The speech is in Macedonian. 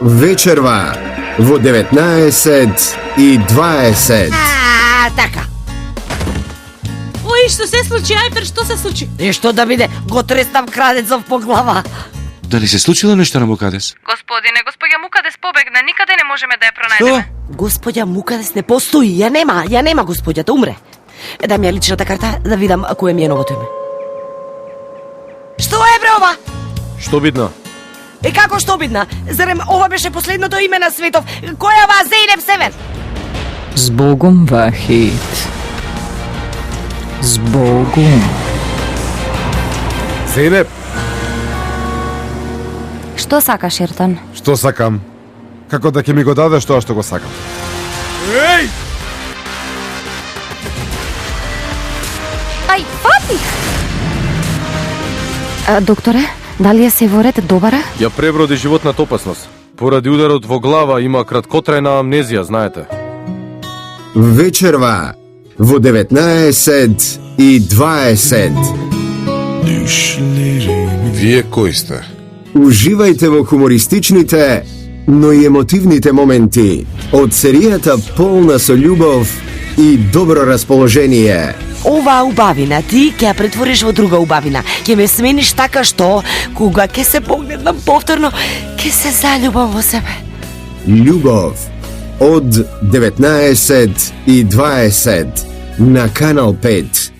вечерва во 19:20. Така. Ој, што се случи, Ајпер, што се случи? И што да биде, го треснав крадецов по глава. Дали се случило нешто на Мукадес? Господине, господја Мукадес побегна, никаде не можеме да ја пронајдеме. Господја Мукадес не постои, ја нема господјата, умре. Дај ми ја личната карта да видам кое ми е новото име. Што е бре ова? Што бидна? Како што бидна? Зарем ова беше последното име на светов? Кој е ова Зейнеп Севен? Збогум, Вахид. Збогум. Зейнеп, Што сакаш, Ертан? што сакам? Како да ќе ми го дадеш тоа што го сакам? Еј! Ај, фатих! Докторе, дали е се во ред, добара? Ја преброди животната опасност. Поради ударот во глава има краткотрајна амнезија, знаете. Вечерва во 19:20. Вие кои сте? Уживајте во хумористичните, но и емотивните моменти од серијата полна со љубов и добро расположение. Оваа убавина ти ќе ја претвориш во друга убавина. Ќе ме смениш така што, кога ќе се погледнам повторно, ќе се заљубам во себе. Љубов од 19:20 на Канал 5.